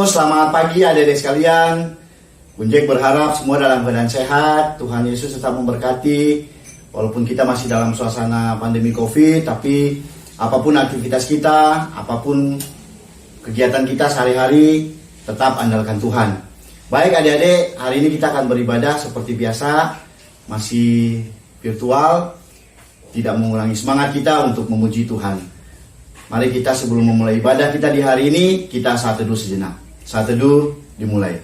Halo, selamat pagi adik-adik sekalian. Kunjek berharap semua dalam keadaan sehat. Tuhan Yesus tetap memberkati. Walaupun kita masih dalam suasana pandemi COVID, tapi apapun aktivitas kita, apapun kegiatan kita sehari-hari, tetap andalkan Tuhan. Baik adik-adik, hari ini kita akan beribadah seperti biasa, masih virtual, tidak mengurangi semangat kita untuk memuji Tuhan. Mari kita sebelum memulai ibadah kita di hari ini, kita saat teduh sejenak. Saat teduh dimulai.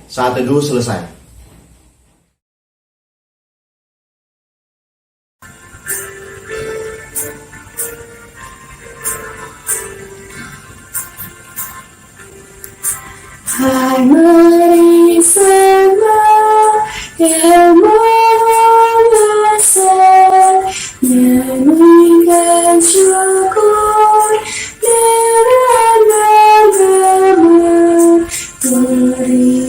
Saat teduh selesai. Hai mari sembah Yang Maha Besar, nyanyikan syukur dengan bergema, beri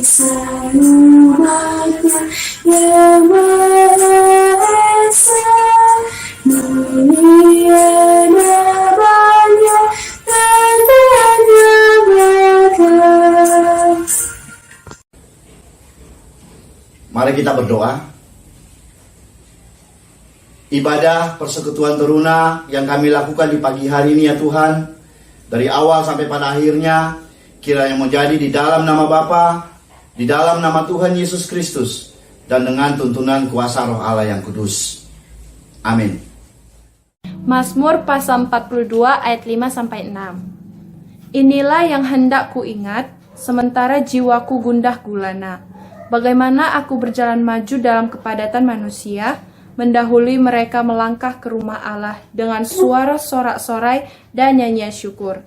umatnya Yang Maha Esa, mulia namanya dan berkat. Mari kita berdoa. Ibadah persekutuan teruna yang kami lakukan di pagi hari ini ya Tuhan, dari awal sampai pada akhirnya, kiranya menjadi di dalam nama Bapa, di dalam nama Tuhan Yesus Kristus, dan dengan tuntunan kuasa Roh Allah yang kudus. Amin. Mazmur pasal 42 ayat 5-6. Inilah yang hendak ku ingat, sementara jiwaku gundah gulana. Bagaimana aku berjalan maju dalam kepadatan manusia, mendahului mereka melangkah ke rumah Allah dengan suara sorak-sorai dan nyanyian syukur,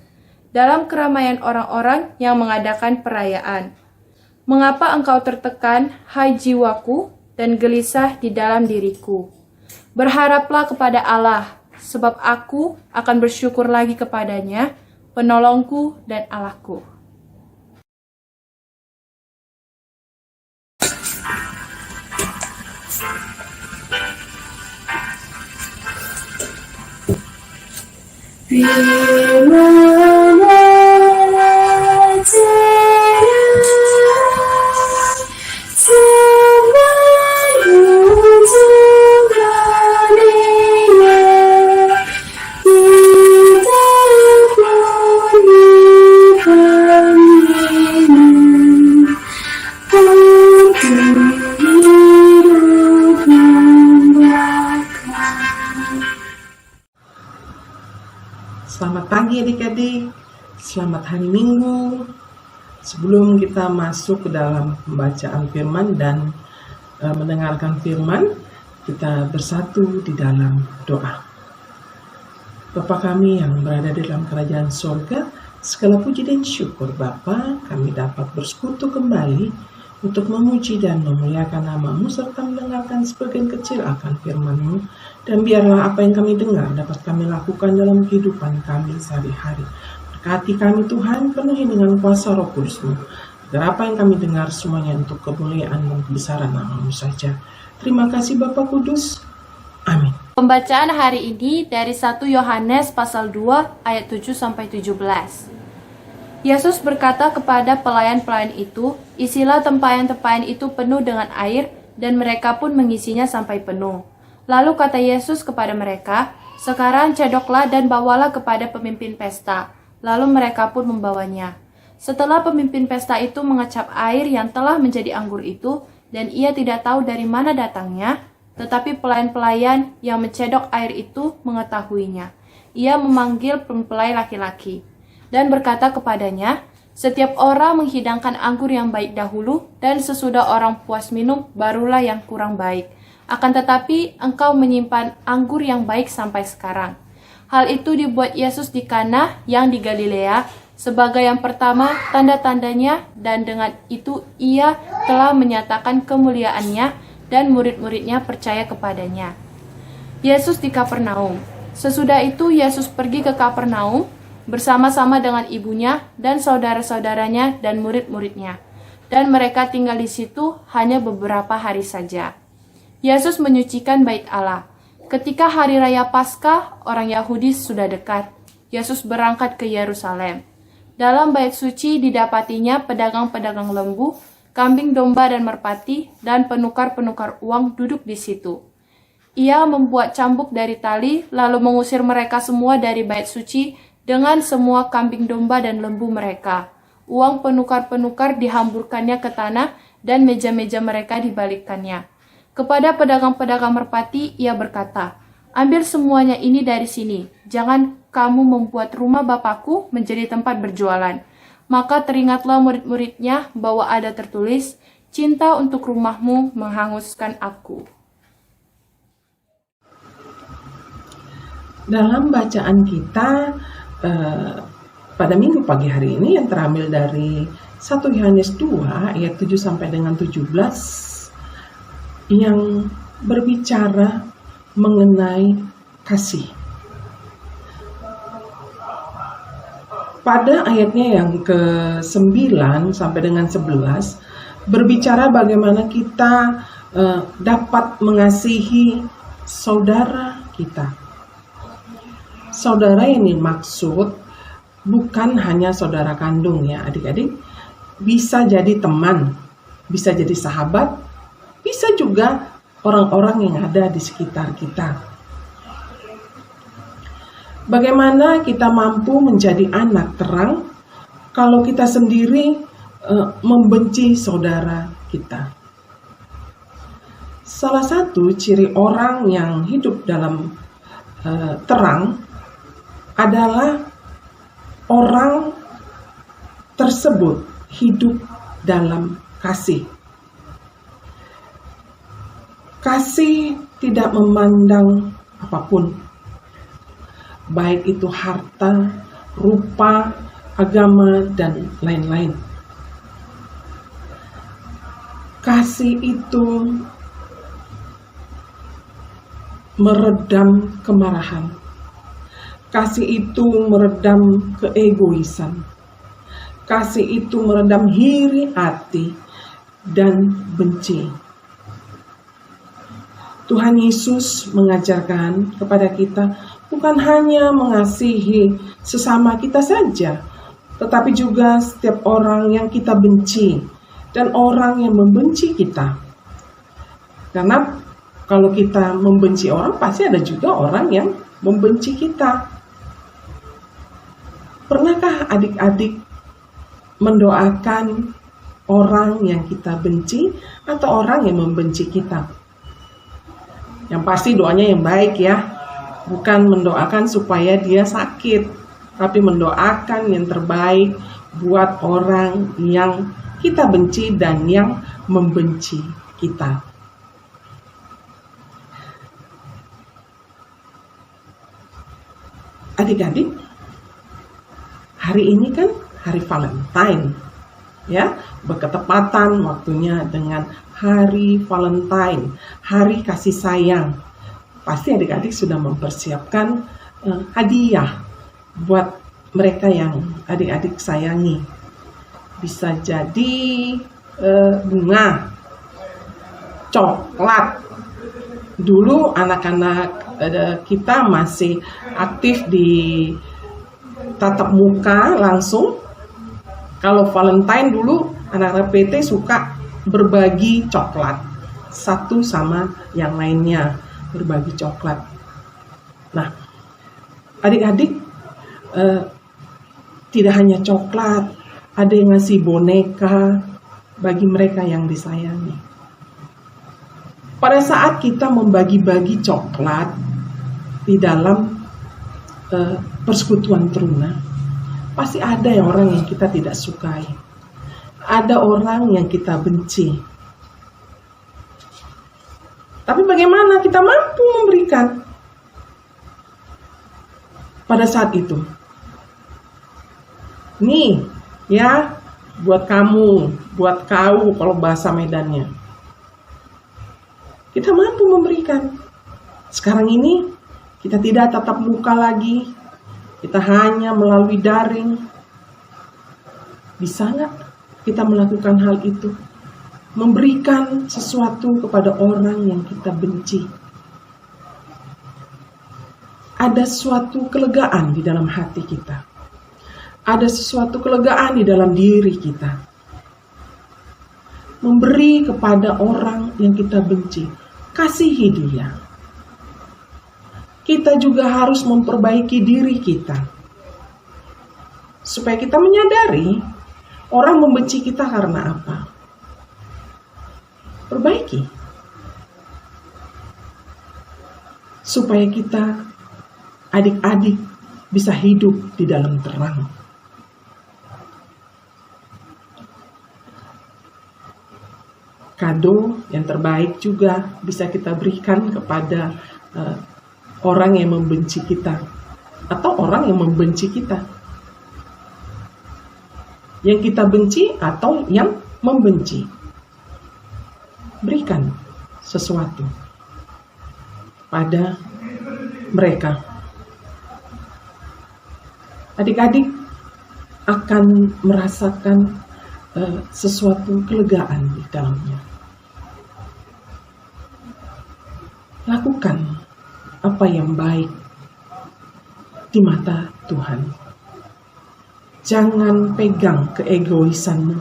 dalam keramaian orang-orang yang mengadakan perayaan. Mengapa engkau tertekan, hai jiwaku, dan gelisah di dalam diriku? Berharaplah kepada Allah, sebab aku akan bersyukur lagi kepadanya, penolongku dan Allahku. Selamat pagi adik-adik, selamat hari Minggu. Sebelum kita masuk ke dalam pembacaan firman dan mendengarkan firman, kita bersatu di dalam doa. Bapa kami yang berada di dalam kerajaan sorga, segala puji dan syukur Bapa, kami dapat bersekutu kembali untuk memuji dan memuliakan nama-Mu serta mendengarkan sebagian kecil akan firman-Mu. Dan biarlah apa yang kami dengar dapat kami lakukan dalam kehidupan kami sehari-hari. Berkati kami Tuhan, penuhi dengan kuasa Roh Kudus-Mu, agar apa yang kami dengar semuanya untuk kemuliaan dan kebesaran nama-Mu saja. Terima kasih Bapa Kudus. Amin. Pembacaan hari ini dari 1 Yohanes pasal 2 ayat 7-17. Yesus berkata kepada pelayan-pelayan itu, isilah tempayan-tempayan itu penuh dengan air, dan mereka pun mengisinya sampai penuh. Lalu kata Yesus kepada mereka, sekarang cedoklah dan bawalah kepada pemimpin pesta. Lalu mereka pun membawanya. Setelah pemimpin pesta itu mengecap air yang telah menjadi anggur itu, dan ia tidak tahu dari mana datangnya, tetapi pelayan-pelayan yang mencedok air itu mengetahuinya. Ia memanggil mempelai laki-laki dan berkata kepadanya, setiap orang menghidangkan anggur yang baik dahulu, dan sesudah orang puas minum, barulah yang kurang baik. Akan tetapi engkau menyimpan anggur yang baik sampai sekarang. Hal itu dibuat Yesus di Kana yang di Galilea sebagai yang pertama tanda-tandanya, dan dengan itu ia telah menyatakan kemuliaannya, dan murid-muridnya percaya kepadanya. Yesus di Kapernaum. Sesudah itu Yesus pergi ke Kapernaum bersama-sama dengan ibunya dan saudara-saudaranya dan murid-muridnya. dan mereka tinggal di situ hanya beberapa hari saja. Yesus menyucikan bait Allah. Ketika hari raya Paskah, orang Yahudi sudah dekat. Yesus berangkat ke Yerusalem. Dalam bait suci didapatinya pedagang-pedagang lembu, kambing domba dan merpati, dan penukar-penukar uang duduk di situ. Ia membuat cambuk dari tali, lalu mengusir mereka semua dari bait suci dengan semua kambing domba dan lembu mereka. Uang penukar-penukar dihamburkannya ke tanah, dan meja-meja mereka dibalikkannya. Kepada pedagang-pedagang merpati, ia berkata, "Ambil semuanya ini dari sini. Jangan kamu membuat rumah Bapakku menjadi tempat berjualan." Maka teringatlah murid-muridnya bahwa ada tertulis, "Cinta untuk rumahmu menghanguskan aku." Dalam bacaan kita pada minggu pagi hari ini yang terambil dari 1 Yohanes 2 ayat 7 sampai dengan 17 yang berbicara mengenai kasih. Pada ayatnya yang ke-9 sampai dengan 11 berbicara bagaimana kita dapat mengasihi saudara kita. Saudara yang dimaksud bukan hanya saudara kandung ya adik-adik, bisa jadi teman, bisa jadi sahabat, bisa juga orang-orang yang ada di sekitar kita. Bagaimana kita mampu menjadi anak terang kalau kita sendiri membenci saudara kita? Salah satu ciri orang yang hidup dalam terang adalah orang tersebut hidup dalam kasih. Kasih tidak memandang apapun, baik itu harta, rupa, agama, dan lain-lain. Kasih itu meredam kemarahan. Kasih itu meredam keegoisan. Kasih itu meredam iri hati dan benci. Tuhan Yesus mengajarkan kepada kita bukan hanya mengasihi sesama kita saja, tetapi juga setiap orang yang kita benci dan orang yang membenci kita. Karena kalau kita membenci orang, pasti ada juga orang yang membenci kita. Pernahkah adik-adik mendoakan orang yang kita benci atau orang yang membenci kita? Yang pasti doanya yang baik ya, bukan mendoakan supaya dia sakit, tapi mendoakan yang terbaik buat orang yang kita benci dan yang membenci kita. Adik-adik, hari ini kan hari Valentine, ya, berketepatan waktunya dengan Hari Valentine, Hari Kasih Sayang. Pasti adik-adik sudah mempersiapkan hadiah buat mereka yang adik-adik sayangi. Bisa jadi bunga, coklat. Dulu anak-anak kita masih aktif di tatap muka langsung. Kalau Valentine dulu anak-anak PT suka berbagi coklat satu sama yang lainnya, berbagi coklat. Nah, adik-adik tidak hanya coklat, ada yang ngasih boneka bagi mereka yang disayangi. Pada saat kita membagi-bagi coklat di dalam persekutuan teruna, pasti ada orang yang kita tidak sukai. Ada orang yang kita benci. Tapi bagaimana kita mampu memberikan pada saat itu? Nih, ya, buat kamu, buat kau kalau bahasa Medannya. Kita mampu memberikan. Sekarang ini kita tidak tatap muka lagi. Kita hanya melalui daring. Bisa nggak? kita melakukan hal itu, memberikan sesuatu kepada orang yang kita benci. Ada suatu kelegaan di dalam hati kita. Ada sesuatu kelegaan di dalam diri kita. Memberi kepada orang yang kita benci, kasihi dia. Kita juga harus memperbaiki diri kita, supaya kita menyadari orang membenci kita karena apa. Perbaiki, supaya kita adik-adik bisa hidup di dalam terang. Kado yang terbaik juga bisa kita berikan kepada orang yang membenci kita, atau orang yang membenci kita, yang kita benci atau yang membenci. Berikan sesuatu pada mereka. Adik-adik akan merasakan sesuatu kelegaan di dalamnya. Lakukan apa yang baik di mata Tuhan. Jangan pegang keegoisanmu.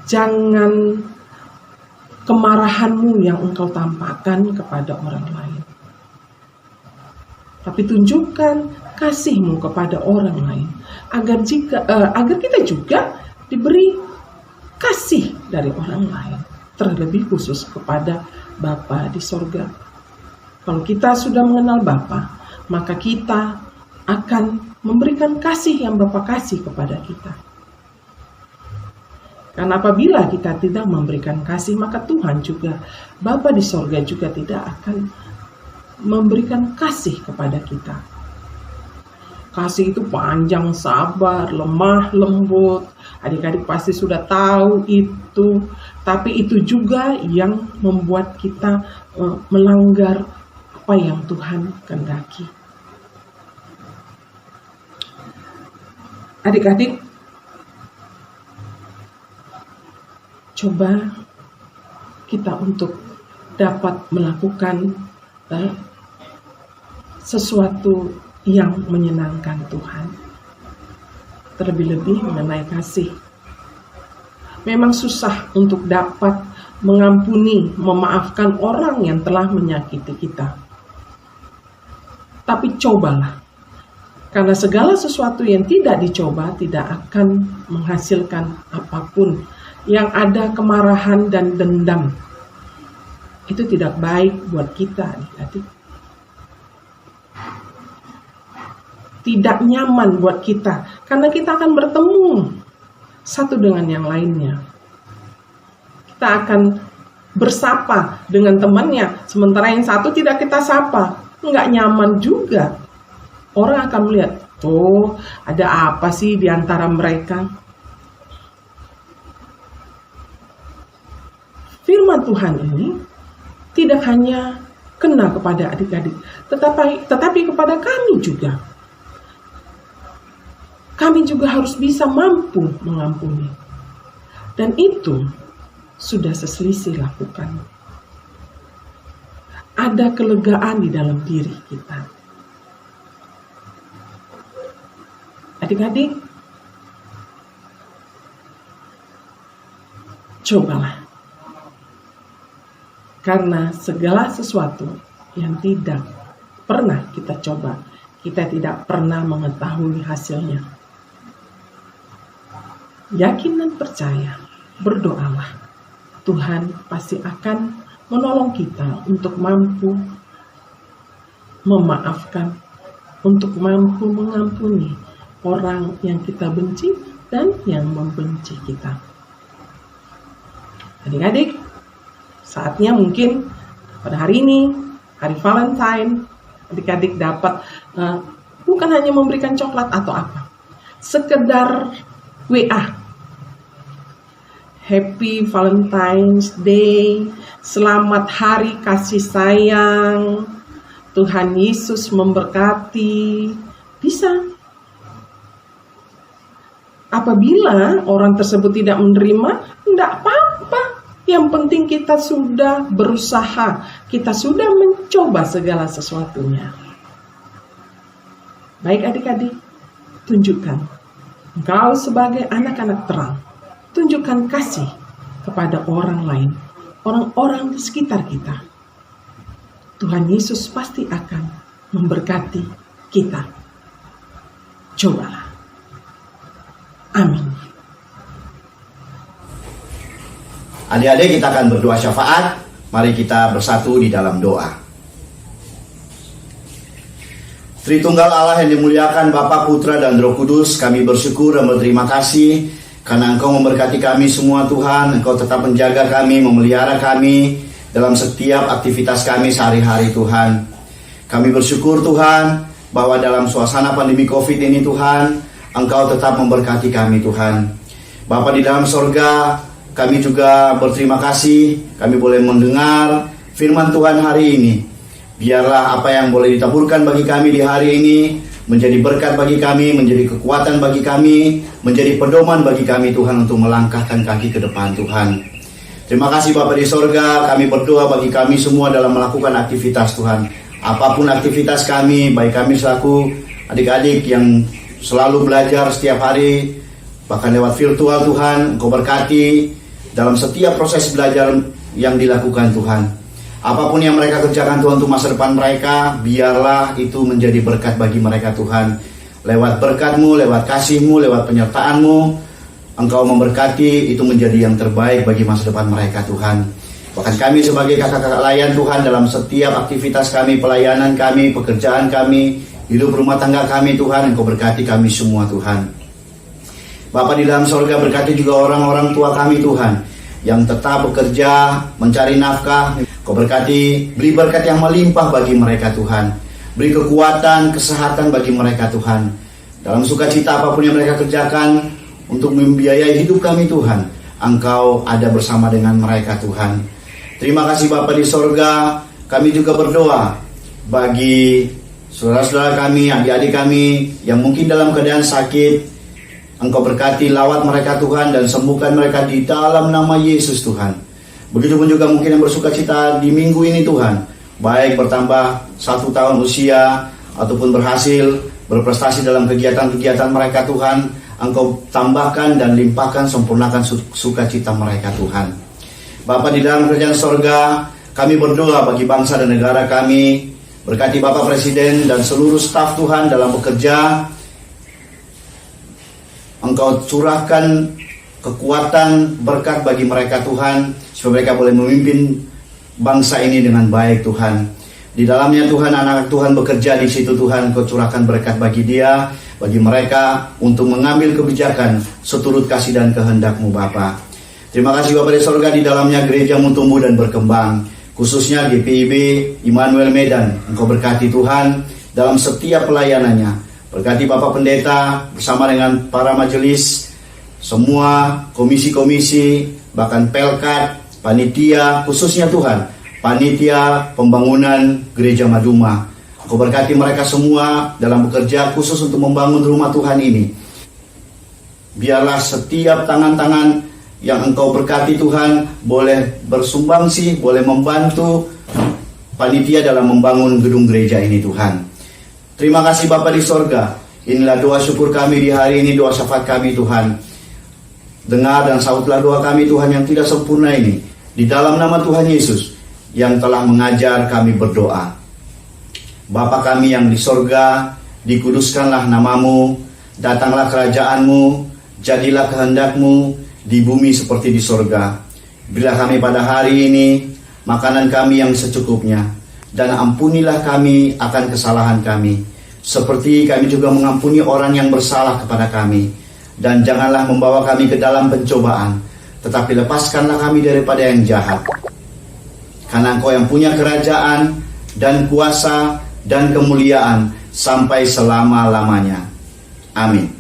Jangan kemarahanmu yang engkau tampakkan kepada orang lain. Tapi tunjukkan kasihmu kepada orang lain, agar kita juga diberi kasih dari orang lain, terlebih khusus kepada Bapa di sorga. Kalau kita sudah mengenal Bapa, maka kita akan memberikan kasih yang Bapa kasih kepada kita. Karena apabila kita tidak memberikan kasih, maka Tuhan juga, Bapa di sorga juga tidak akan memberikan kasih kepada kita. Kasih itu panjang, sabar, lemah, lembut. Adik-adik pasti sudah tahu itu. Tapi itu juga yang membuat kita melanggar apa yang Tuhan kehendaki. Adik-adik, coba kita untuk dapat melakukan sesuatu yang menyenangkan Tuhan. Terlebih-lebih mengenai kasih. Memang susah untuk dapat mengampuni, memaafkan orang yang telah menyakiti kita. Tapi cobalah. Karena segala sesuatu yang tidak dicoba tidak akan menghasilkan apapun. Yang ada kemarahan dan dendam. Itu tidak baik buat kita, adik-adik. Tidak nyaman buat kita, karena kita akan bertemu satu dengan yang lainnya. Kita akan bersapa dengan temannya, sementara yang satu tidak kita sapa. Nggak nyaman juga. Orang akan melihat, oh ada apa sih di antara mereka? Firman Tuhan ini tidak hanya kena kepada adik-adik, tetapi kepada kami juga. Kami juga harus bisa mampu mengampuni. Dan itu sudah seselisih lakukan. Ada kelegaan di dalam diri kita. Adik-adik, cobalah. Karena segala sesuatu yang tidak pernah kita coba, kita tidak pernah mengetahui hasilnya. Yakin dan percaya, berdoalah. Tuhan pasti akan menolong kita untuk mampu memaafkan, untuk mampu mengampuni orang yang kita benci dan yang membenci kita. Adik-adik, saatnya mungkin pada hari ini, hari Valentine, adik-adik dapat bukan hanya memberikan coklat atau apa, sekedar WA. Happy Valentine's Day, selamat hari kasih sayang, Tuhan Yesus memberkati. Bisa. apabila orang tersebut tidak menerima, tidak apa-apa. Yang penting kita sudah berusaha, kita sudah mencoba segala sesuatunya. Baik adik-adik, tunjukkan engkau sebagai anak-anak terang. Tunjukkan kasih kepada orang lain, orang-orang di sekitar kita. Tuhan Yesus pasti akan memberkati kita. Cobalah. Amin. Adik-adik, kita akan berdoa syafaat. Mari kita bersatu di dalam doa. Tritunggal Allah yang dimuliakan, Bapa, Putra, dan Roh Kudus, kami bersyukur dan berterima kasih karena Engkau memberkati kami semua, Tuhan. Engkau tetap menjaga kami, memelihara kami dalam setiap aktivitas kami sehari-hari, Tuhan. Kami bersyukur, Tuhan, bahwa dalam suasana pandemi COVID ini, Tuhan, Engkau tetap memberkati kami, Tuhan. Bapa di dalam sorga, kami juga berterima kasih, kami boleh mendengar firman Tuhan hari ini. Biarlah apa yang boleh ditaburkan bagi kami di hari ini menjadi berkat bagi kami, menjadi kekuatan bagi kami, menjadi pedoman bagi kami, Tuhan, untuk melangkahkan kaki ke depan, Tuhan. Terima kasih Bapa di sorga, kami berdoa bagi kami semua dalam melakukan aktivitas, Tuhan. Apapun aktivitas kami, baik kami selaku adik-adik yang selalu belajar setiap hari, bahkan lewat virtual, Tuhan, Engkau berkati dalam setiap proses belajar yang dilakukan, Tuhan. Apapun yang mereka kerjakan, Tuhan, untuk masa depan mereka, biarlah itu menjadi berkat bagi mereka, Tuhan. Lewat berkat-Mu, lewat kasih-Mu, lewat penyertaan-Mu, Engkau memberkati, itu menjadi yang terbaik bagi masa depan mereka, Tuhan. Bahkan kami sebagai kakak-kakak layan, Tuhan, dalam setiap aktivitas kami, pelayanan kami, pekerjaan kami, hidup rumah tangga kami, Tuhan, Engkau berkati kami semua, Tuhan. Bapa di dalam sorga, berkati juga orang-orang tua kami, Tuhan, yang tetap bekerja, mencari nafkah. Engkau berkati, beri berkat yang melimpah bagi mereka, Tuhan. Beri kekuatan, kesehatan bagi mereka, Tuhan. Dalam sukacita apapun yang mereka kerjakan untuk membiayai hidup kami, Tuhan, Engkau ada bersama dengan mereka, Tuhan. Terima kasih Bapa di sorga. Kami juga berdoa bagi saudara-saudara kami, adik-adik kami yang mungkin dalam keadaan sakit. Engkau berkati, lawat mereka, Tuhan, dan sembuhkan mereka di dalam nama Yesus, Tuhan. Begitupun juga mungkin yang bersuka cita di minggu ini, Tuhan, baik bertambah 1 tahun usia ataupun berhasil berprestasi dalam kegiatan-kegiatan mereka, Tuhan, Engkau tambahkan dan limpahkan, sempurnakan sukacita mereka, Tuhan. Bapa di dalam kerajaan sorga, kami berdoa bagi bangsa dan negara kami. Berkati Bapak Presiden dan seluruh staf, Tuhan, dalam bekerja. Engkau curahkan kekuatan, berkat bagi mereka, Tuhan, supaya mereka boleh memimpin bangsa ini dengan baik, Tuhan. Di dalamnya, Tuhan, anak Tuhan bekerja di situ, Tuhan, Engkau curahkan berkat bagi dia, bagi mereka untuk mengambil kebijakan seturut kasih dan kehendak-Mu, Bapa. Terima kasih Bapa di sorga, di dalamnya gereja-Mu tumbuh dan berkembang, khususnya GPIB Immanuel Medan. Engkau berkati, Tuhan, dalam setiap pelayanannya. Berkati Bapak Pendeta bersama dengan para majelis, semua komisi-komisi, bahkan pelkat, panitia, khususnya Tuhan, panitia pembangunan Gereja Maduma. Engkau berkati mereka semua dalam bekerja khusus untuk membangun rumah Tuhan ini. Biarlah setiap tangan-tangan yang Engkau berkati, Tuhan, boleh bersumbangsi, boleh membantu panitia dalam membangun gedung gereja ini, Tuhan. Terima kasih Bapa di sorga. Inilah doa syukur kami di hari ini, doa syafaat kami, Tuhan. Dengar dan sautlah doa kami, Tuhan, yang tidak sempurna ini. Di dalam nama Tuhan Yesus yang telah mengajar kami berdoa. Bapa kami yang di sorga, dikuduskanlah namamu, datanglah kerajaan-Mu, jadilah kehendak-Mu di bumi seperti di sorga. Berilah kami pada hari ini makanan kami yang secukupnya, dan ampunilah kami akan kesalahan kami, seperti kami juga mengampuni orang yang bersalah kepada kami. Dan janganlah membawa kami ke dalam pencobaan, tetapi lepaskanlah kami daripada yang jahat. Karena Engkau yang punya kerajaan dan kuasa dan kemuliaan sampai selama-lamanya. Amin.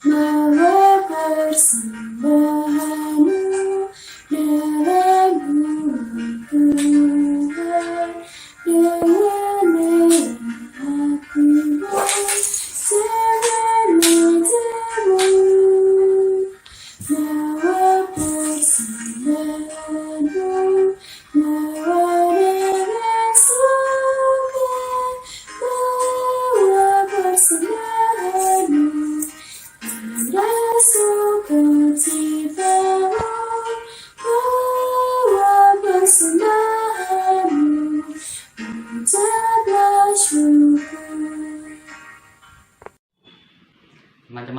Bawa persembahanmu dalam rumah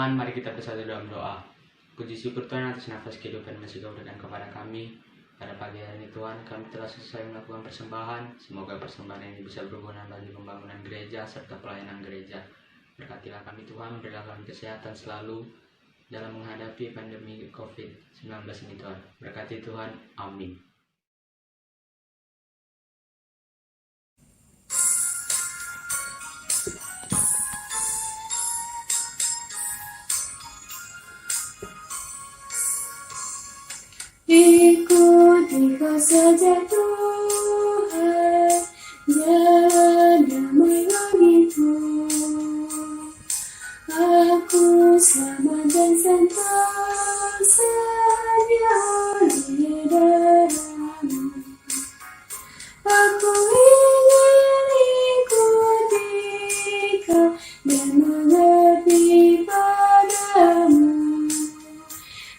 teman-teman, mari kita bersatu dalam doa. Puji syukur Tuhan atas nafas kehidupan yang masih Kau berikan kepada kami. Pada pagi hari ini Tuhan, kami telah selesai melakukan persembahan. Semoga persembahan ini bisa berguna bagi pembangunan gereja serta pelayanan gereja. Berkatilah kami Tuhan, berilah kami kesehatan selalu dalam menghadapi pandemi COVID-19 ini Tuhan. Berkati Tuhan, amin. Ikuti Kau saja Tuhan, jalan damai bagiku. Aku selamat dan sentosa oleh darah-Mu. Aku ingin ikuti Kau dan mengerti padamu.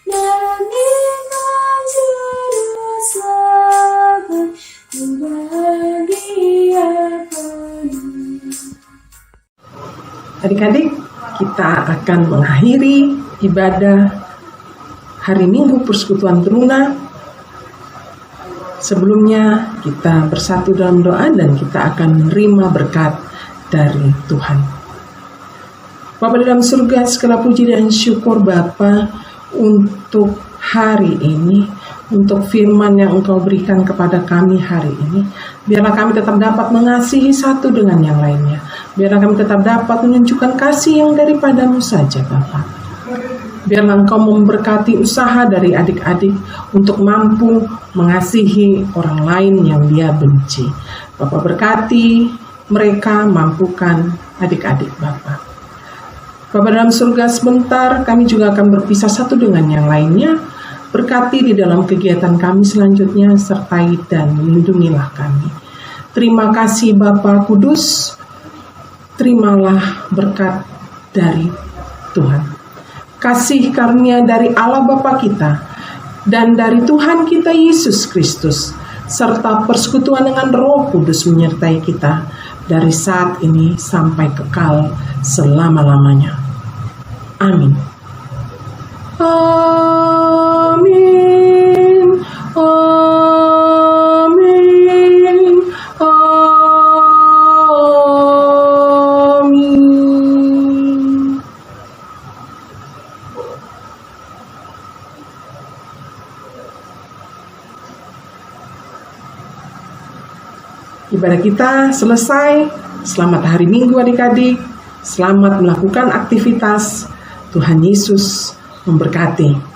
Dalam Engkau juru selamat, ku bahagia penuh. Adik-adik, kita akan mengakhiri ibadah hari Minggu Persekutuan Teruna. Sebelumnya kita bersatu dalam doa dan kita akan menerima berkat dari Tuhan. Bapa di dalam surga, segala puji dan syukur Bapa untuk hari ini, untuk firman yang Engkau berikan kepada kami hari ini. Biarlah kami tetap dapat mengasihi satu dengan yang lainnya. Biarlah kami tetap dapat menunjukkan kasih yang daripadamu saja Bapa. Biarlah Engkau memberkati usaha dari adik-adik untuk mampu mengasihi orang lain yang dia benci. Bapa berkati mereka, mampukan adik-adik Bapa. Bapa dalam surga, sebentar kami juga akan berpisah satu dengan yang lainnya. Berkati di dalam kegiatan kami selanjutnya, sertai dan lindungilah kami. Terima kasih Bapa Kudus, terimalah berkat dari Tuhan. Kasih karunia dari Allah Bapa kita dan dari Tuhan kita Yesus Kristus, serta persekutuan dengan Roh Kudus menyertai kita dari saat ini sampai kekal selama-lamanya. Amin. Amin. Amin. Amin. Ibadah kita selesai. Selamat hari Minggu adik-adik. Selamat melakukan aktivitas. Tuhan Yesus memberkati.